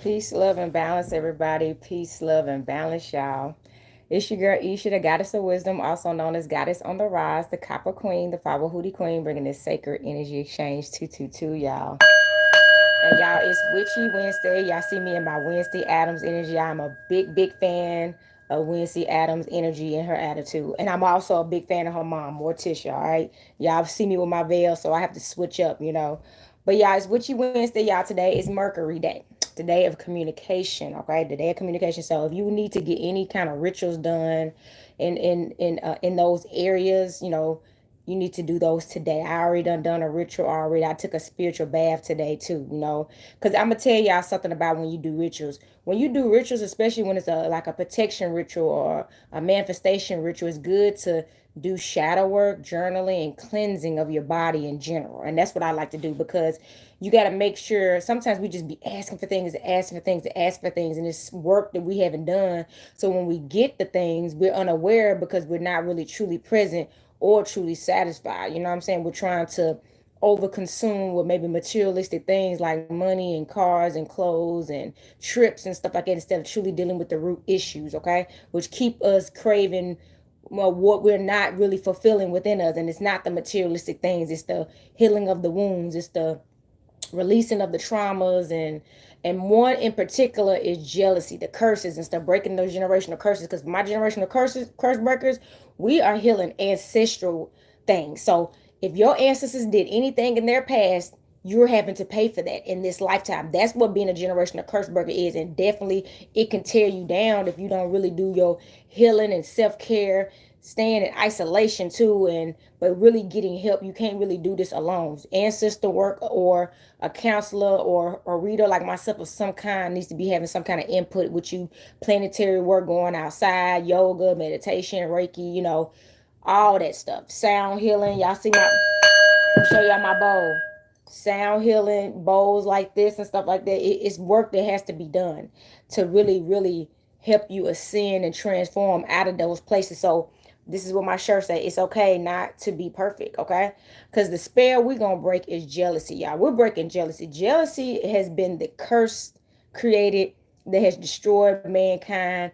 Peace, love, and balance, everybody. Peace, love, and balance, y'all. It's your girl Isha, the goddess of wisdom, also known as Goddess on the Rise, the Copper Queen, the Five Hootie Queen, bringing this sacred energy exchange 222, y'all. And y'all, it's Witchy Wednesday. Y'all see me in my Wednesday Adams energy. I'm a big fan of Wednesday Adams energy and her attitude. And I'm also a big fan of her mom, Morticia, all right? Y'all see me with my veil, so I have to switch up, you know. But y'all, it's Witchy Wednesday, y'all. Today is Mercury Day. The day of communication, okay? The day of communication. So if you need to get any kind of rituals done in those areas, you know, you need to do those today. I already done a ritual already. I took a spiritual bath today too, you know. Because I'm gonna tell y'all something about when you do rituals. When you do rituals, especially when it's a like a protection ritual or a manifestation ritual, it's good to do shadow work, journaling, and cleansing of your body in general. And that's what I like to do because you got to make sure sometimes we just be asking for things, asking for things, asking for things, and it's work that we haven't done. So when we get the things, we're unaware because we're not really truly present or truly satisfied. You know what I'm saying? We're trying to overconsume with maybe materialistic things like money and cars and clothes and trips and stuff like that instead of truly dealing with the root issues, okay? Which keep us craving well, what we're not really fulfilling within us. And it's not the materialistic things, it's the healing of the wounds, it's the releasing of the traumas, and one in particular is jealousy, the curses and stuff, breaking those generational curses. Because my generational curse breakers, we are healing ancestral things. So if your ancestors did anything in their past, you're having to pay for that in this lifetime. That's what being a generational curse breaker is. And definitely it can tear you down if you don't really do your healing and self-care, staying in isolation too, and but really getting help. You can't really do this alone. Ancestor work or a counselor or a reader like myself of some kind needs to be having some kind of input with you. Planetary work, going outside, yoga, meditation, reiki, you know, all that stuff. Sound healing. Y'all see my, I'll show y'all my bowl. Sound healing, bowls like this and stuff like that. It's work that has to be done to really help you ascend and transform out of those places. So this is what my shirt say. It's okay not to be perfect, okay? Because the spell we're going to break is jealousy, y'all. We're breaking jealousy. Jealousy has been the curse created that has destroyed mankind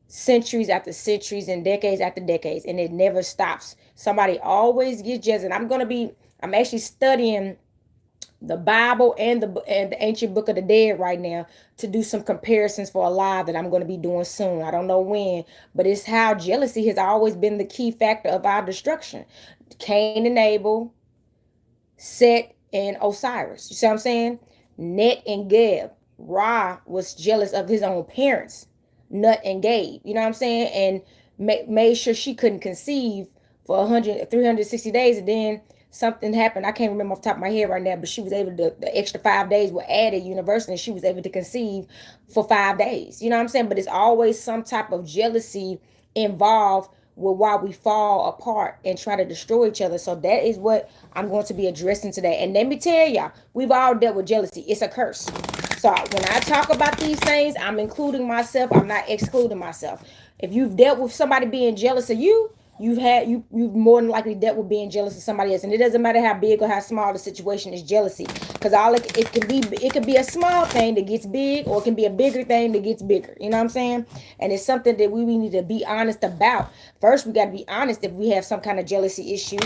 centuries after centuries and decades after decades, and it never stops. Somebody always gets jealous. And I'm actually studying the Bible and the ancient book of the dead right now to do some comparisons for a live that I'm going to be doing soon. I don't know when, but it's how jealousy has always been the key factor of our destruction. Cain and Abel, Set and Osiris. You see what I'm saying? Net and Geb. Ra was jealous of his own parents, Nut and Gabe. You know what I'm saying? And made sure she couldn't conceive for 360 days, and then something happened. I can't remember off the top of my head right now, but she was able to, the extra 5 days were added universally, and she was able to conceive for 5 days. You know what I'm saying? But it's always some type of jealousy involved with why we fall apart and try to destroy each other. So that is what I'm going to be addressing today. And let me tell y'all, we've all dealt with jealousy. It's a curse. So when I talk about these things, I'm including myself. I'm not excluding myself. If you've dealt with somebody being jealous of you, you've more than likely dealt with being jealous of somebody else. And it doesn't matter how big or how small the situation is, jealousy, because all it can be a small thing that gets big, or it can be a bigger thing that gets bigger. You know what I'm saying? And it's something that we need to be honest about. First, we got to be honest if we have some kind of jealousy issue,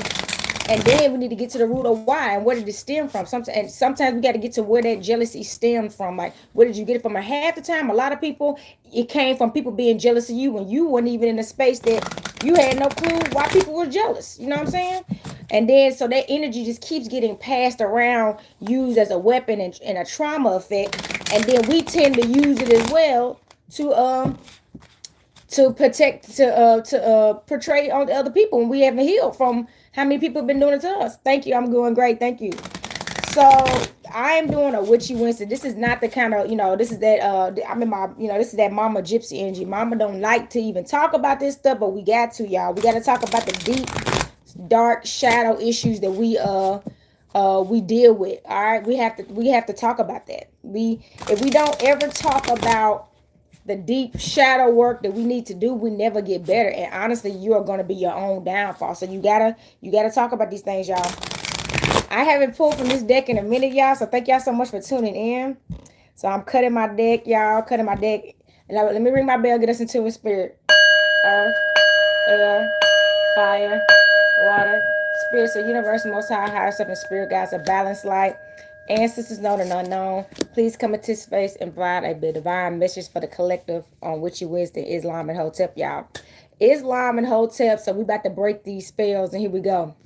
and then we need to get to the root of why and where did it stem from. Sometimes we got to get to where that jealousy stemmed from. Like, where did you get it from? And half the time, a lot of people, it came from people being jealous of you when you weren't even in a space that you had no clue why people were jealous. You know what I'm saying? And then so that energy just keeps getting passed around, used as a weapon and a trauma effect. And then we tend to use it as well to protect to portray on other people when we haven't healed from how many people have been doing it to us. Thank you. I'm doing great. Thank you. So I am doing a Witchy Wednesday. This is not the kind of, this is that I'm in my, this is that mama gypsy energy. Mama don't like to even talk about this stuff, but we got to, y'all. We got to talk about the deep, dark shadow issues that we deal with. All right. We have to talk about that. If we don't ever talk about the deep shadow work that we need to do, we never get better. And honestly, you are going to be your own downfall. So you gotta talk about these things, y'all. I haven't pulled from this deck in a minute, y'all. So thank y'all so much for tuning in. So I'm cutting my deck, y'all. Cutting my deck. And let me ring my bell. Get us into a spirit. Earth, air, fire, water, spirits of universe, most high, higher self, and spirit guides, a balanced light. Ancestors known and unknown, please come into space and provide a divine message for the collective on Witchy Wednesday, Islam and Hotep, y'all. Islam and Hotep, so we about to break these spells, and here we go.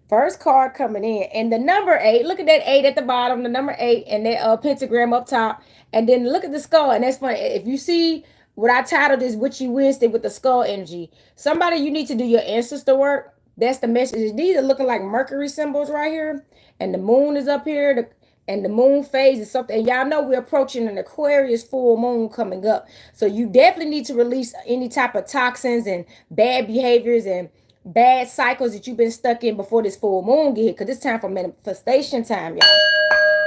First card coming in, and the number 8. Look at that 8 at the bottom, the number 8, and that pentagram up top. And then look at the skull, and that's funny. If you see what I titled is Witchy Wednesday with the skull energy, somebody you need to do your ancestor work. That's the message. These are looking like Mercury symbols right here, and the moon is up here. And the moon phase is something. And y'all know we're approaching an Aquarius full moon coming up, so you definitely need to release any type of toxins and bad behaviors and bad cycles that you've been stuck in before this full moon get here, because it's time for manifestation time, y'all.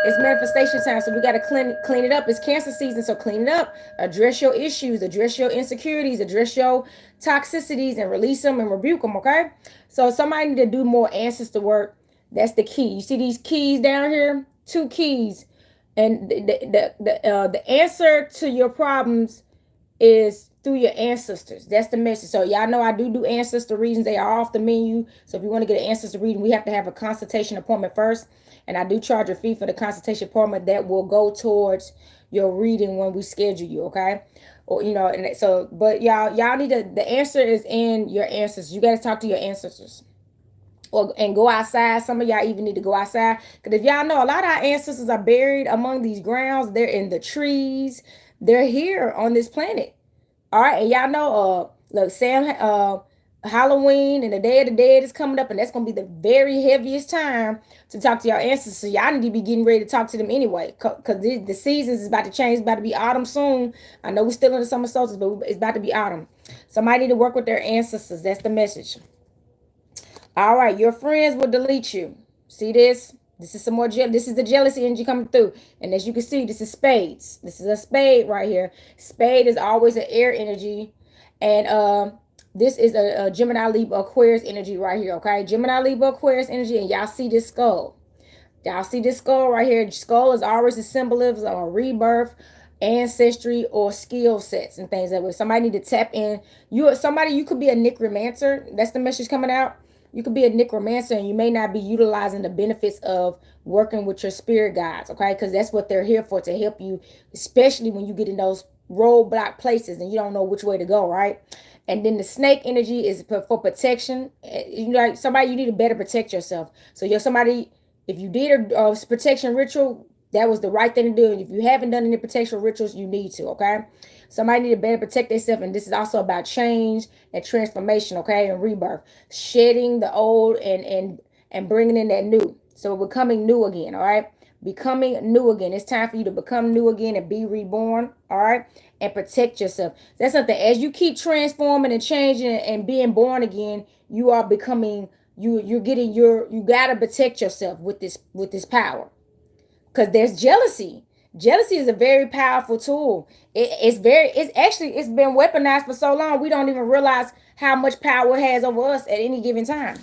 It's manifestation time, so we got to clean it up. It's Cancer season, so clean it up. Address your issues, address your insecurities, address your toxicities, and release them and rebuke them, okay? So somebody need to do more ancestor work. That's the key. You see these keys down here? 2 keys. And the answer to your problems is through your ancestors. That's the message. So y'all know I do ancestor readings. They are off the menu. So if you want to get an ancestor reading, we have to have a consultation appointment first. And I do charge a fee for the consultation appointment that will go towards your reading when we schedule you, okay? Or and so, but y'all need to, the answer is in your ancestors. You got to talk to your ancestors. And go outside. Some of y'all even need to go outside, because if y'all know, a lot of our ancestors are buried among these grounds. They're in the trees. They're here on this planet. All right, and y'all know, look, Halloween and the Day of the Dead is coming up, and that's gonna be the very heaviest time to talk to your ancestors. So y'all need to be getting ready to talk to them anyway, because the seasons is about to change. It's about to be autumn soon. I know we're still in the summer solstice, but it's about to be autumn. Somebody need to work with their ancestors. That's the message. All right, your friends will delete you. See this? This is some more this is the jealousy energy coming through. And as you can see, this is spades. This is a spade right here. Spade is always an air energy. And this is a Gemini, Libra, Aquarius energy right here, okay? Gemini, Libra, Aquarius energy, and y'all see this skull. Y'all see this skull right here. Skull is always a symbolism of rebirth, ancestry, or skill sets and things like that. Somebody need to tap in. You could be a necromancer. That's the message coming out. You could be a necromancer, and you may not be utilizing the benefits of working with your spirit guides, okay? Because that's what they're here for, to help you, especially when you get in those roadblock places and you don't know which way to go, right? And then the snake energy is for protection. You know, somebody, you need to better protect yourself. So you're somebody, if you did a protection ritual, that was the right thing to do. And if you haven't done any protection rituals, you need to, okay? Somebody need to better protect themselves. And this is also about change and transformation, okay? And rebirth. Shedding the old and bringing in that new. So becoming new again, all right? Becoming new again. It's time for you to become new again and be reborn, all right? And protect yourself. That's something. As you keep transforming and changing and being born again, you are becoming, you got to protect yourself with this power. Because there's jealousy. Jealousy is a very powerful tool. It's been weaponized for so long, we don't even realize how much power it has over us at any given time.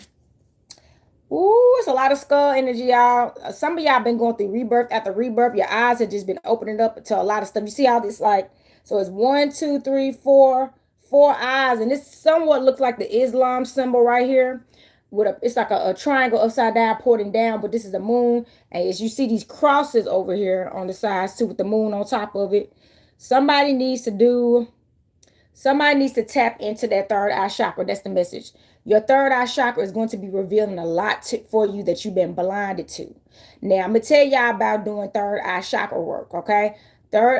Ooh, it's a lot of skull energy, y'all. Some of y'all been going through rebirth after rebirth. Your eyes have just been opening up to a lot of stuff. You see all this, like, so it's 1, 2, 3, 4 eyes, and this somewhat looks like the Islam symbol right here. It's like a triangle upside down pointing down, but this is the moon. And as you see these crosses over here on the sides too, with the moon on top of it, somebody needs to tap into that third eye chakra. That's the message. Your third eye chakra is going to be revealing a lot for you that you've been blinded to. Now, I'm going to tell y'all about doing third eye chakra work, okay?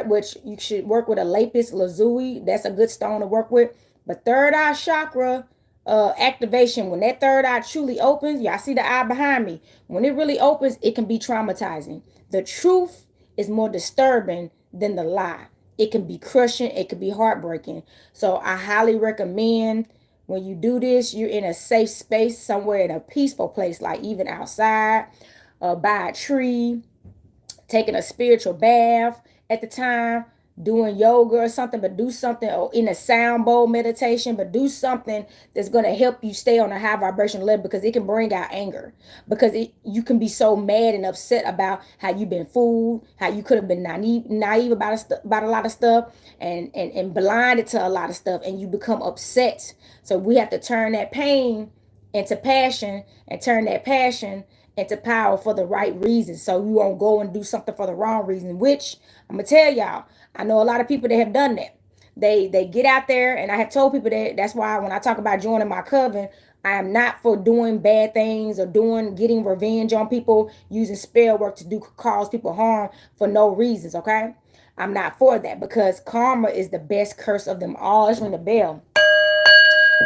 Which you should work with a lapis lazuli. That's a good stone to work with. But third eye chakra activation, when that third eye truly opens, y'all see the eye behind me. When it really opens, it can be traumatizing. The truth is more disturbing than the lie. It can be crushing. It can be heartbreaking. So I highly recommend when you do this, you're in a safe space, somewhere in a peaceful place, like even outside, by a tree, taking a spiritual bath at the time. doing yoga or something, but do something, or in a sound bowl meditation, but do something that's going to help you stay on a high vibration level, because it can bring out anger, because you can be so mad and upset about how you've been fooled, how you could have been naive about a lot of stuff, and blinded to a lot of stuff, and you become upset. So we have to turn that pain into passion, and turn that passion into power for the right reasons. So you won't go and do something for the wrong reason, which I'm gonna tell y'all, I know a lot of people that have done that. They get out there, and I have told people that. That's why when I talk about joining my coven, I am not for doing bad things or getting revenge on people, using spell work to cause people harm for no reasons. Okay, I'm not for that, because karma is the best curse of them all. Let's ring the bell.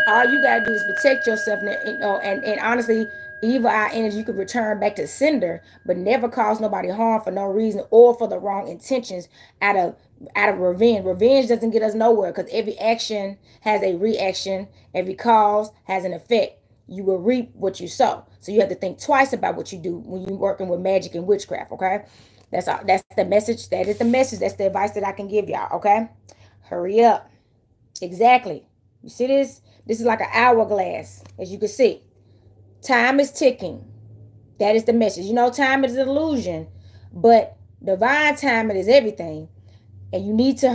All you gotta do is protect yourself, and honestly, evil eye energy you could return back to sender, but never cause nobody harm for no reason or for the wrong intentions, out of revenge. Revenge doesn't get us nowhere, because every action has a reaction, every cause has an effect. You will reap what you sow. So you have to think twice about what you do when you're working with magic and witchcraft. Okay, that's all. That's the message. That is the message. That's the advice that I can give y'all. Okay, hurry up. Exactly. You see this? This is like an hourglass, as you can see. Time is ticking. That is the message. You know, time is an illusion, but divine timing is everything. And you need to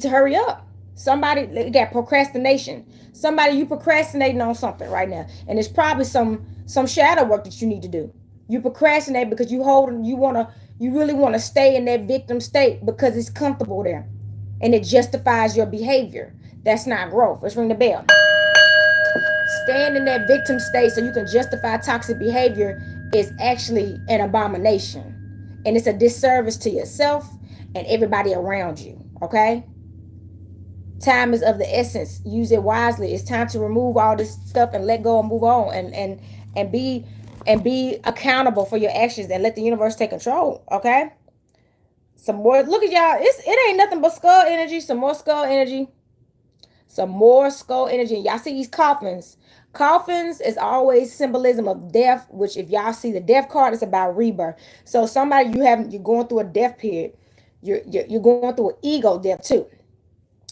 hurry up. Somebody got procrastination. Somebody, you procrastinating on something right now, and it's probably some shadow work that you need to do. You procrastinate because you really want to stay in that victim state because it's comfortable there, and it justifies your behavior. That's not growth. Let's ring the bell. Staying in that victim state so you can justify toxic behavior is actually an abomination. And it's a disservice to yourself and everybody around you. Okay? Time is of the essence. Use it wisely. It's time to remove all this stuff and let go and move on, and be accountable for your actions, and let the universe take control. Okay? Some more. Look at y'all. It ain't nothing but skull energy. Some more skull energy. Some more skull energy. Y'all see these coffins. Coffins is always symbolism of death, which if y'all see the death card, it's about rebirth. So somebody you're going through a death period. You're going through an ego death too.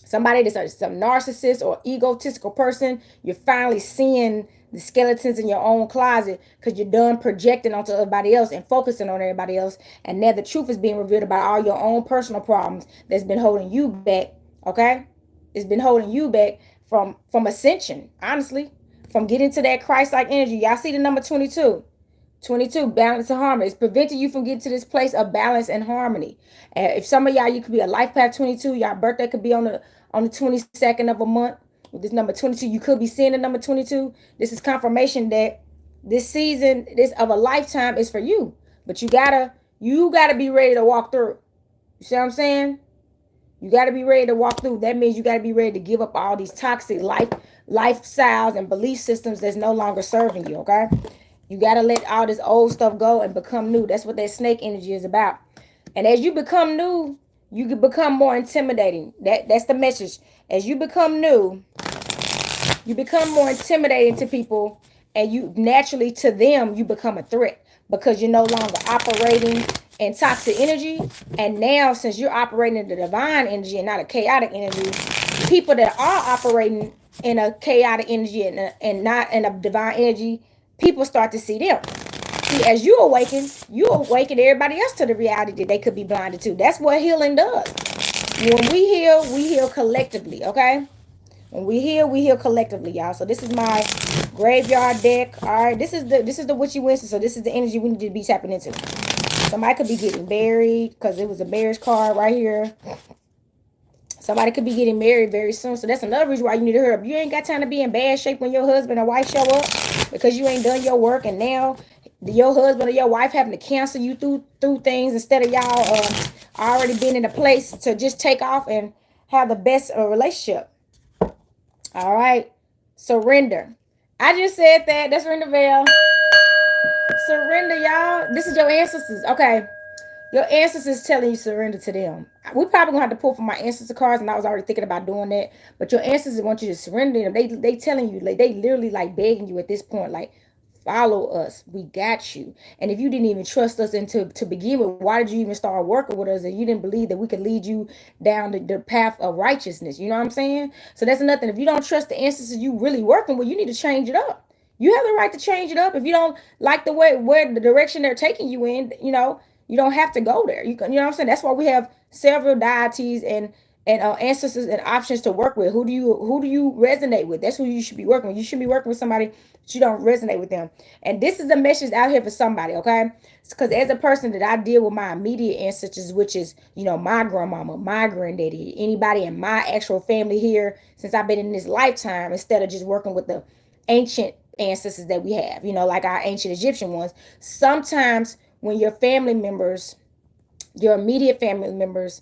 Somebody that's some narcissist or egotistical person, you're finally seeing the skeletons in your own closet because you're done projecting onto everybody else and focusing on everybody else. And now the truth is being revealed about all your own personal problems that's been holding you back. Okay? It's been holding you back from ascension, honestly, from getting to that Christ-like energy. Y'all see the number 22. 22, balance and harmony. It's preventing you from getting to this place of balance and harmony. And if some of y'all, you could be a life path 22. Y'all birthday could be on the 22nd of a month. With this number 22, you could be seeing the number 22. This is confirmation that this season, this of a lifetime, is for you. But you gotta be ready to walk through. You see what I'm saying? You got to be ready to walk through. That means you got to be ready to give up all these toxic lifestyles and belief systems that's no longer serving you. Okay, you got to let all this old stuff go and become new. That's what that snake energy is about. And as you become new, you can become more intimidating. That's the message. As you become new, you become more intimidating to people, and you naturally, to them, you become a threat because you're no longer operating in toxic energy. And now, since you're operating in the divine energy and not a chaotic energy, people that are operating in a chaotic energy and not in a divine energy, people start to see them. See, as you awaken everybody else to the reality that they could be blinded to. That's what healing does. When we heal collectively. Okay. When we heal collectively, y'all. So this is my graveyard deck. All right, this is the Witchy Wednesday. So this is the energy we need to be tapping into. Somebody could be getting married because it was a marriage card right here. Somebody could be getting married very soon. So that's another reason why you need to hurry up. You ain't got time to be in bad shape when your husband or wife show up because you ain't done your work, and now your husband or your wife having to cancel you through things instead of y'all already being in a place to just take off and have the best relationship. All right. Surrender. I just said that. That's ring the bell. Surrender, y'all. This is your ancestors. Okay. Your ancestors telling you surrender to them. We probably gonna have to pull from my ancestor cards, and I was already thinking about doing that. But your ancestors want you to surrender them. They telling you, like, they literally like begging you at this point, like, follow us. We got you. And if you didn't even trust us into to begin with, why did you even start working with us? And you didn't believe that we could lead you down the path of righteousness. You know what I'm saying? So that's nothing. If you don't trust the ancestors you really working with, you need to change it up. You have the right to change it up. If you don't like the way where the direction they're taking you in, you don't have to go there. You know what I'm saying? That's why we have several deities and ancestors and options to work with. Who do you resonate with? That's who you should be working with. You shouldn't be working with somebody that you don't resonate with them. And this is a message out here for somebody, okay? Because as a person that I deal with my immediate ancestors, which is my grandmama, my granddaddy, anybody in my actual family here since I've been in this lifetime, instead of just working with the ancient ancestors that we have, like our ancient Egyptian ones. Sometimes when your family members, your immediate family members,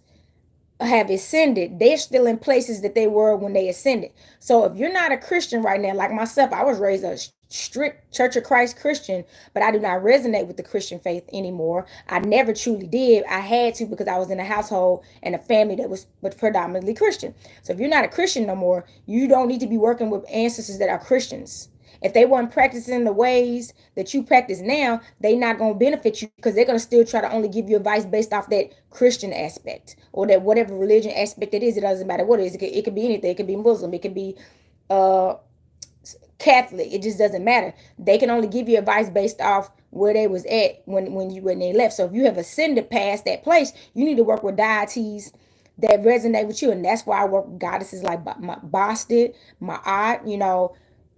have ascended, they're still in places that they were when they ascended. So if you're not a Christian right now, like myself, I was raised a strict Church of Christ Christian, but I do not resonate with the Christian faith anymore. I never truly did. I had to because I was in a household and a family that was predominantly Christian. So if you're not a Christian no more, you don't need to be working with ancestors that are Christians. If they weren't practicing the ways that you practice now, they not going to benefit you because they're going to still try to only give you advice based off that Christian aspect or that whatever religion aspect it is. It doesn't matter what it is. It could be anything. It could be Muslim. It could be uh, Catholic. It just doesn't matter. They can only give you advice based off where they was at when they left. So if you have ascended past that place, you need to work with deities that resonate with you. And that's why I work with goddesses like my Boston, my aunt,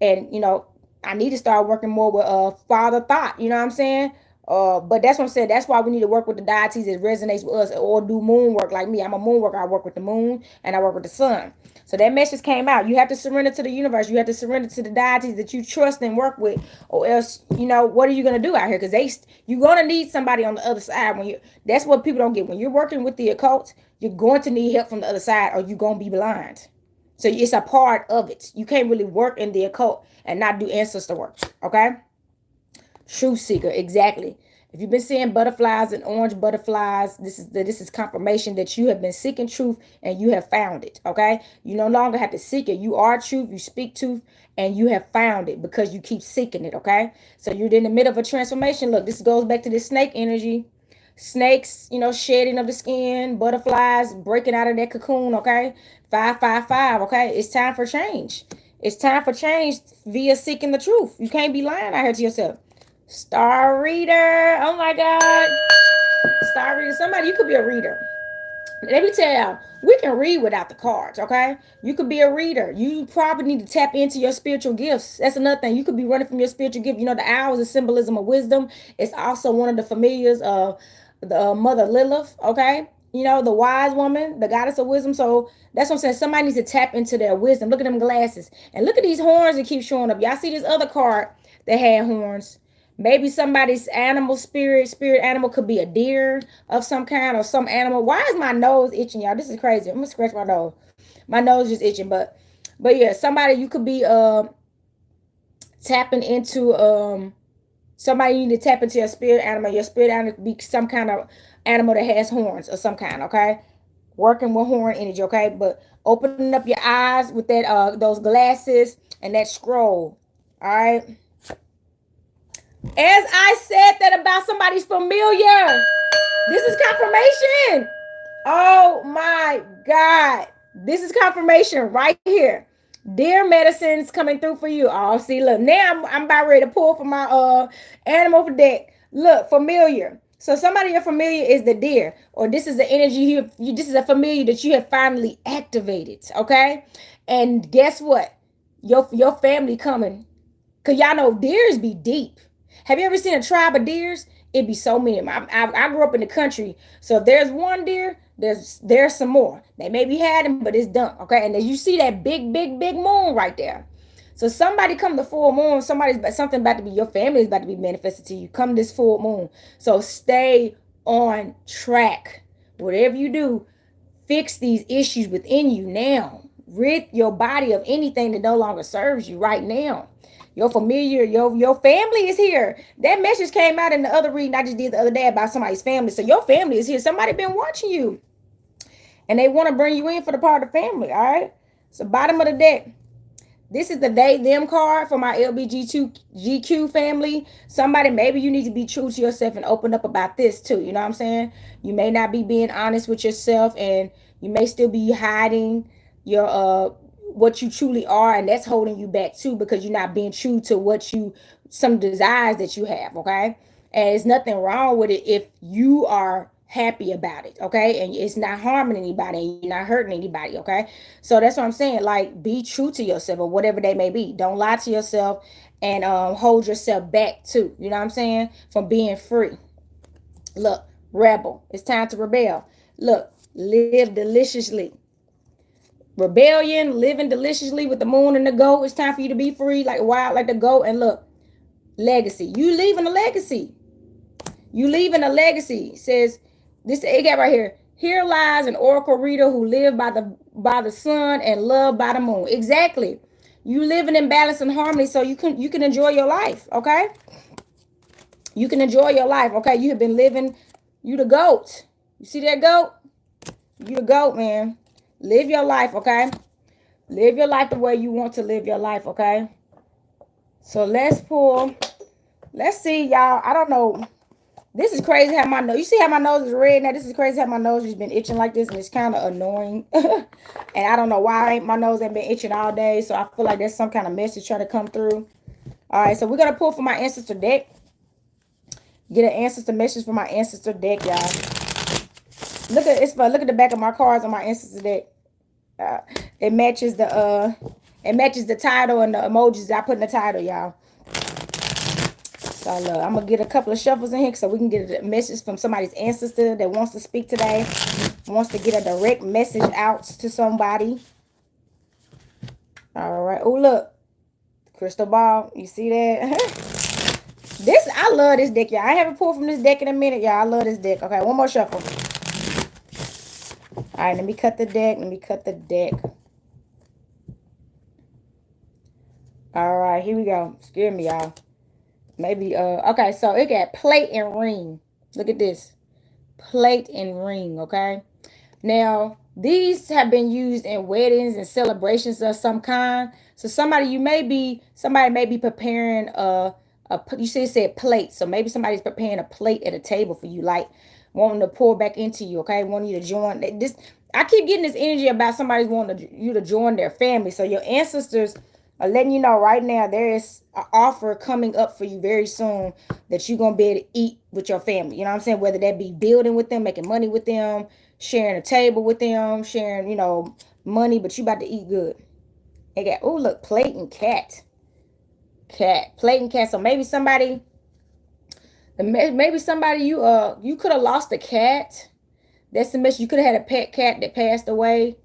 and I need to start working more with father thought, you know what I'm saying? But that's what I'm saying. That's why we need to work with the deities that resonates with us, or do moon work like me. I'm a moon worker. I work with the moon and I work with the sun. So that message came out. You have to surrender to the universe. You have to surrender to the deities that you trust and work with, or else, what are you gonna do out here? Because you're gonna need somebody on the other side when you. That's what people don't get. When you're working with the occult, you're going to need help from the other side, or you're gonna be blind. So it's a part of it. You can't really work in the occult and not do ancestor work. Okay? Truth seeker, exactly. If you've been seeing butterflies and orange butterflies, this is confirmation that you have been seeking truth and you have found it. Okay? You no longer have to seek it. You are truth, you speak truth, and you have found it because you keep seeking it. Okay? So you're in the middle of a transformation. Look, this goes back to this snake energy. Snakes, shedding of the skin, butterflies breaking out of that cocoon, okay? 555, okay? It's time for change. It's time for change via seeking the truth. You can't be lying out here to yourself. Star reader. Oh my God. Star reader. Somebody, you could be a reader. Let me tell you, we can read without the cards, okay? You could be a reader. You probably need to tap into your spiritual gifts. That's another thing. You could be running from your spiritual gift. The owl is a symbolism of wisdom. It's also one of the familiars of the Mother Lilith, okay? The wise woman, the goddess of wisdom. So that's what I'm saying. Somebody needs to tap into their wisdom. Look at them glasses. And look at these horns that keep showing up. Y'all see this other card that had horns? Maybe somebody's animal spirit animal could be a deer of some kind or some animal. Why is my nose itching, y'all? This is crazy. I'm gonna scratch my nose. My nose is itching, but yeah, somebody you could be tapping into somebody you need to tap into your spirit animal. Your spirit animal could be some kind of animal that has horns of some kind, okay? Working with horn energy, okay? But opening up your eyes with that those glasses and that scroll. All right. As I said that about somebody's familiar, this is confirmation. Oh my God. This is confirmation right here. Dear medicines coming through for you. Oh, see, look, now I'm about ready to pull from my animal deck. Look, familiar. So somebody you're familiar is the deer, or this is the energy this is a familiar that you have finally activated, okay? And guess what? Your family coming. Cause y'all know deers be deep. Have you ever seen a tribe of deers? It'd be so many. I grew up in the country, so if there's one deer, there's some more. They maybe had them, but it's done. Okay, and then you see that big moon right there. So somebody come the full moon. Something about to be, your family is about to be manifested to you. Come this full moon. So stay on track. Whatever you do, fix these issues within you now. Rid your body of anything that no longer serves you right now. Your familiar, your family is here. That message came out in the other reading I just did the other day about somebody's family. So your family is here. Somebody been watching you. And they want to bring you in for the part of the family, all right? So bottom of the deck. This is the they them card for my LBGQ family. Somebody, maybe you need to be true to yourself and open up about this too. You know what I'm saying? You may not be being honest with yourself, and you may still be hiding your what you truly are, and that's holding you back too, because you're not being true to what you, some desires that you have. Okay, and there's nothing wrong with it if you are happy about it, okay, and it's not harming anybody and you're not hurting anybody, okay. So that's what I'm saying, like, be true to yourself or whatever they may be. Don't lie to yourself, and hold yourself back too, you know what I'm saying, from being free. Look, rebel, it's time to rebel. Look, live deliciously. Rebellion, living deliciously with the moon and the goat. It's time for you to be free, like wild, like the goat. And look, legacy, you leaving a legacy. You leaving a legacy. It says this, it got right here. Here lies an oracle reader who lived by the sun and loved by the moon. Exactly. You living in balance and harmony, so you can enjoy your life. Okay. You can enjoy your life. Okay. You have been living. You the goat. You see that goat? You the goat, man. Live your life. Okay. Live your life the way you want to live your life. Okay. So let's pull. Let's see, y'all. I don't know. This is crazy how my nose, you see how my nose is red now? This is crazy how my nose has been itching like this, and it's kind of annoying. And I don't know why my nose ain't been itching all day, so I feel like there's some kind of message trying to come through. All right, so we're going to pull from my ancestor deck. Get an ancestor message from my ancestor deck, y'all. Look at the back of my cards on my ancestor deck. It matches the title and the emojis I put in the title, y'all. So I'm going to get a couple of shuffles in here so we can get a message from somebody's ancestor that wants to speak today. Wants to get a direct message out to somebody. All right. Oh, look. Crystal ball. You see that? I love this deck, y'all. I haven't pulled from this deck in a minute, y'all. I love this deck. Okay, one more shuffle. All right, let me cut the deck. All right, here we go. Scare me, y'all. Maybe, okay, so it got plate and ring. Look at this. Plate and ring, okay? Now, these have been used in weddings and celebrations of some kind. So somebody may be preparing you see it said plate. So maybe somebody's preparing a plate at a table for you, like wanting to pour back into you, okay? Wanting you to join. This, I keep getting this energy about somebody's wanting you to join their family. So your ancestors are letting you know right now there is an offer coming up for you very soon that you're going to be able to eat with your family. You know what I'm saying? Whether that be building with them, making money with them, sharing a table with them, sharing, money, but you about to eat good. They got, oh, look, plate and cat. Plate and cat. So maybe somebody you could have lost a cat. That's the message. You could have had a pet cat that passed away.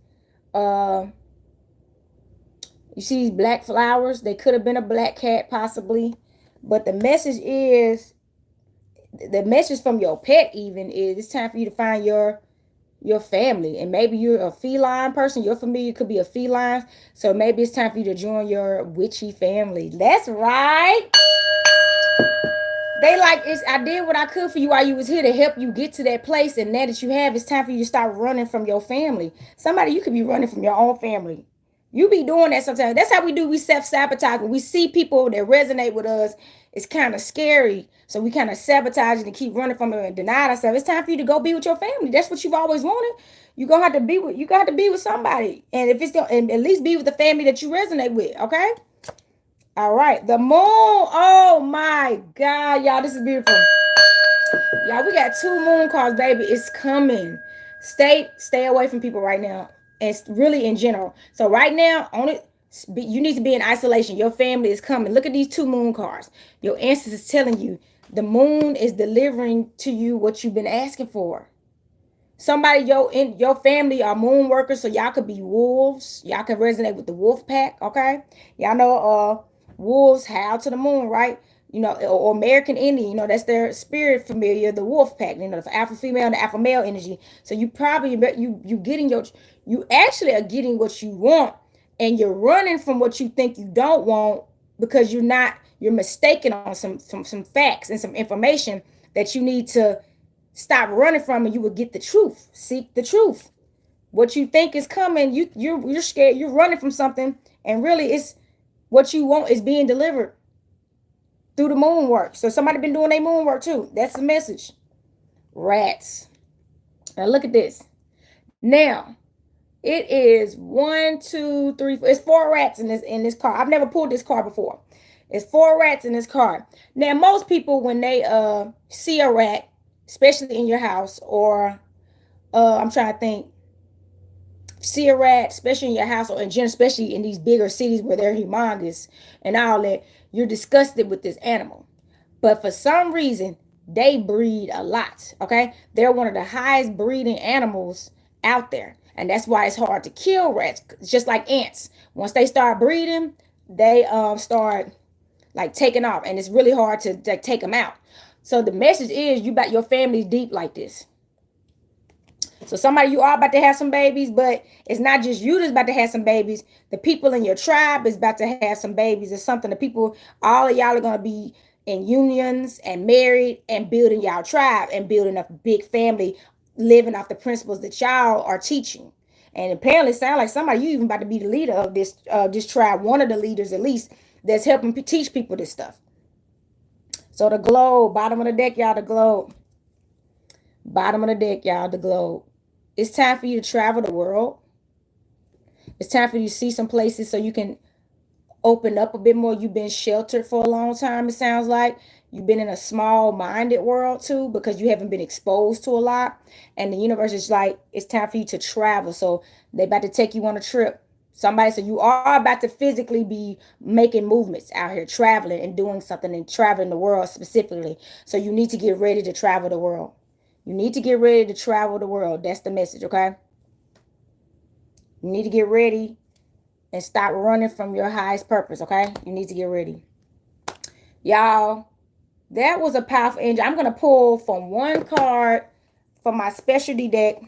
You see these black flowers? They could have been a black cat possibly. But the message from your pet even is it's time for you to find your family. And maybe you're a feline person. Your family could be a feline. So maybe it's time for you to join your witchy family. That's right. They like, I did what I could for you while you was here to help you get to that place. And now that you have, it's time for you to start running from your family. Somebody, you could be running from your own family. You be doing that sometimes. That's how we do. We self-sabotage. When we see people that resonate with us, it's kind of scary. So we kind of sabotage it and keep running from it and deny ourselves. It's time for you to go be with your family. That's what you've always wanted. You got to be with somebody. And if and at least be with the family that you resonate with. Okay. All right. The moon. Oh my God, y'all. This is beautiful. Y'all, we got 2 moon cards, baby. It's coming. Stay away from people right now. And it's really in general. So right now, you need to be in isolation. Your family is coming. Look at these 2 moon cards. Your ancestors is telling you the moon is delivering to you what you've been asking for. Somebody in your family are moon workers, so y'all could be wolves. Y'all can resonate with the wolf pack, okay? Y'all know wolves howl to the moon, right? Or American Indian, that's their spirit familiar, the wolf pack, the alpha female and the alpha male energy. So you probably you actually are getting what you want, and you're running from what you think you don't want because you're mistaken on some facts and some information that you need to stop running from, and you will get the truth. Seek the truth. What you think is coming, you're scared, you're running from something, and really What you want is being delivered through the moon work. So somebody been doing their moon work too. That's the message. Rats. Now look at this. Now, it is 1, 2, 3, 4. It's 4 rats in this car. I've never pulled this car before. It's 4 rats in this car. Now, most people when they see a rat, especially in your house, or I'm trying to think, see a rat, especially in your house or in general, especially in these bigger cities where they're humongous and all that, you're disgusted with this animal. But for some reason, they breed a lot. Okay, they're one of the highest breeding animals out there, and that's why it's hard to kill rats. It's just like ants. Once they start breeding, they start like taking off, and it's really hard to take them out. So the message is, you got your family deep like this. So somebody, you are about to have some babies, but it's not just you that's about to have some babies. The people in your tribe is about to have some babies. It's something, the people, all of y'all are going to be in unions and married and building y'all tribe and building a big family, living off the principles that y'all are teaching. And apparently it sounds like somebody, you even about to be the leader of this tribe, one of the leaders at least, that's helping teach people this stuff. So the globe, bottom of the deck, y'all, the globe. Bottom of the deck, y'all, the globe. It's time for you to travel the world. It's time for you to see some places so you can open up a bit more. You've been sheltered for a long time, it sounds like. You've been in a small-minded world, too, because you haven't been exposed to a lot. And the universe is like, it's time for you to travel. So they about to take you on a trip. Somebody, so you are about to physically be making movements out here, traveling and doing something and traveling the world specifically. So you need to get ready to travel the world. You need to get ready to travel the world. That's the message, okay? You need to get ready and stop running from your highest purpose, okay? You need to get ready. Y'all, that was a powerful energy. I'm going to pull from one card from my specialty deck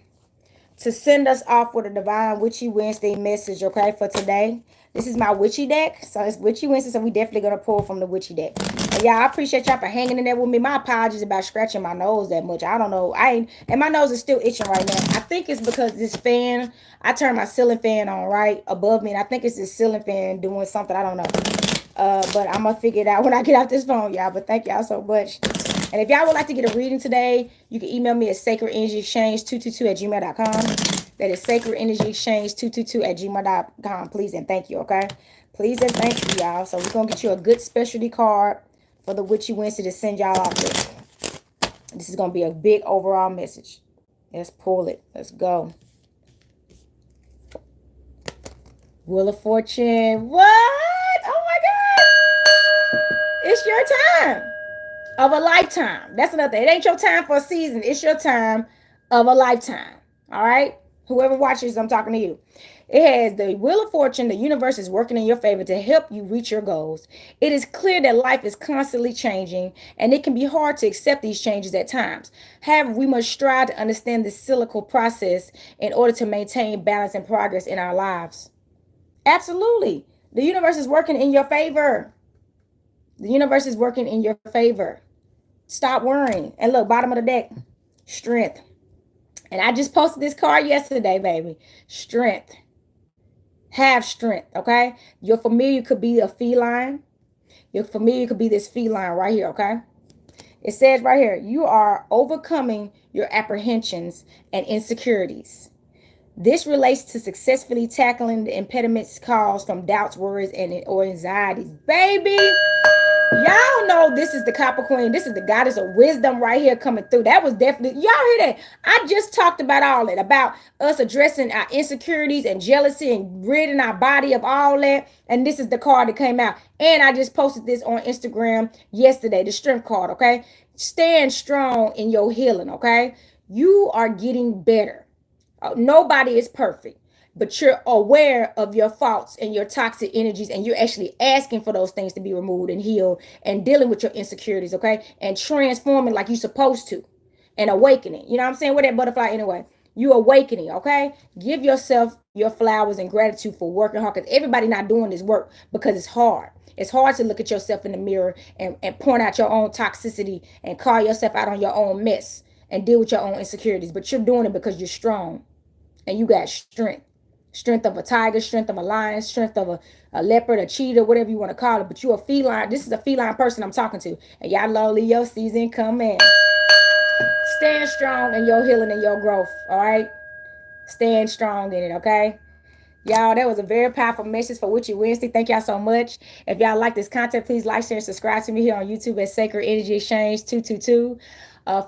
to send us off with a Divine Witchy Wednesday message, okay, for today. This is my Witchy deck. So it's Witchy Wednesday, so we definitely going to pull from the Witchy deck. And y'all, I appreciate y'all for hanging in there with me. My apologies about scratching my nose that much. I don't know. And my nose is still itching right now. I think it's because this fan, I turned my ceiling fan on right above me, and I think it's this ceiling fan doing something. I don't know. But I'm going to figure it out when I get off this phone, y'all. But thank y'all so much. And if y'all would like to get a reading today, you can email me at sacredenergyexchange222@gmail.com. That is sacredenergyexchange222@gmail.com. Please and thank you, okay? Please and thank you, y'all. So we're going to get you a good specialty card for the Witchy Wednesday to send y'all off with. This is going to be a big overall message. Let's pull it. Let's go. Wheel of Fortune. What? Oh, my God. It's your time of a lifetime. That's another thing. It ain't your time for a season. It's your time of a lifetime. All right? Whoever watches, I'm talking to you. It has the Wheel of Fortune. The universe is working in your favor to help you reach your goals. It is clear that life is constantly changing, and it can be hard to accept these changes at times. However, we must strive to understand this cyclical process in order to maintain balance and progress in our lives. Absolutely. The universe is working in your favor. The universe is working in your favor. Stop worrying. And look, bottom of the deck, strength. And I just posted this card yesterday, baby. Strength. Have strength, okay? Your familiar could be a feline. Your familiar could be this feline right here, okay? It says right here, you are overcoming your apprehensions and insecurities. This relates to successfully tackling the impediments caused from doubts, worries, or anxieties. Baby, y'all know this is the Copper Queen. This is the goddess of wisdom right here coming through. That was definitely, y'all hear that? I just talked about all that, about us addressing our insecurities and jealousy and ridding our body of all that. And this is the card that came out. And I just posted this on Instagram yesterday, the strength card, okay? Stand strong in your healing, okay? You are getting better. Nobody is perfect, but you're aware of your faults and your toxic energies, and you're actually asking for those things to be removed and healed and dealing with your insecurities, okay? And transforming like you're supposed to and awakening. You know what I'm saying? With that butterfly, anyway. You awakening, okay? Give yourself your flowers and gratitude for working hard, because everybody not doing this work because it's hard. It's hard to look at yourself in the mirror and point out your own toxicity and call yourself out on your own mess and deal with your own insecurities. But you're doing it because you're strong and you got strength. Strength of a tiger, strength of a lion, strength of a leopard, a cheetah, whatever you want to call it. But you're a feline. This is a feline person I'm talking to. And y'all know Leo season coming. Stand strong in your healing and your growth. All right? Stand strong in it, okay? Y'all, that was a very powerful message for Witchy Wednesday. Thank y'all so much. If y'all like this content, please like, share, and subscribe to me here on YouTube at Sacred Energy Exchange 222.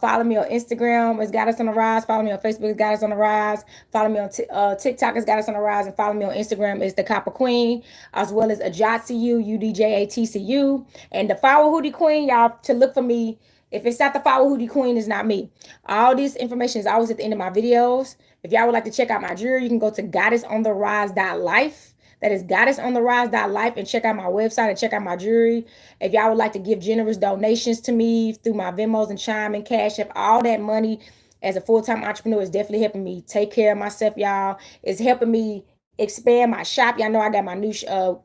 Follow me on Instagram as Goddess on the Rise. Follow me on Facebook as Goddess on the Rise. Follow me on TikTok as Goddess on the Rise. And follow me on Instagram as The Copper Queen, as well as Ajatcu, UDJATCU. And the Flower Hootie Queen, y'all, to look for me. If it's not the Flower Hootie Queen, it's not me. All this information is always at the end of my videos. If y'all would like to check out my jewelry, you can go to goddessontherise.life. That is goddessontherise.life, and check out my website and check out my jewelry. If y'all would like to give generous donations to me through my Venmos and Chime and Cash App, all that money as a full-time entrepreneur is definitely helping me take care of myself, y'all. It's helping me expand my shop. Y'all know I got my new shop,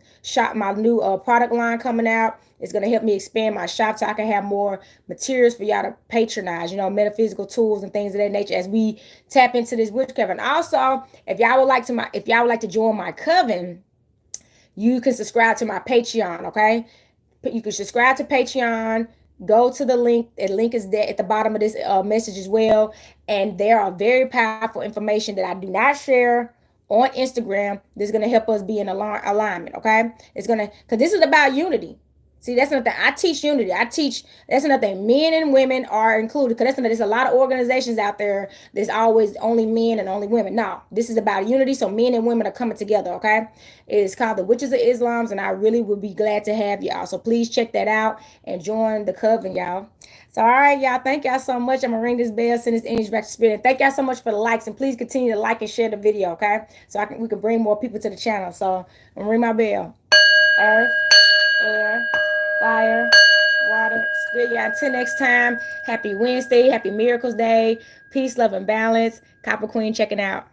my new product line coming out. It's going to help me expand my shop so I can have more materials for y'all to patronize, metaphysical tools and things of that nature as we tap into this witchcraft. And also, if y'all would like to join my coven, you can subscribe to my Patreon, okay? You can subscribe to Patreon. Go to the link. The link is there at the bottom of this message as well. And there are very powerful information that I do not share on Instagram. This is going to help us be in alignment, okay? Because this is about unity. See, that's another thing. I teach unity. That's another thing. Men and women are included. Because there's a lot of organizations out there that's always only men and only women. No, this is about unity. So men and women are coming together, okay? It's called the Witches of Islam, and I really would be glad to have y'all. So please check that out and join the coven, y'all. So, all right, y'all. Thank y'all so much. I'm going to ring this bell, send this energy back to spirit. And thank y'all so much for the likes. And please continue to like and share the video, okay? So we can bring more people to the channel. So I'm going to ring my bell. Earth, air, fire, water, spirit. Yeah, until next time, happy Wednesday, happy Miracles Day, peace, love, and balance. Copper Queen checking out.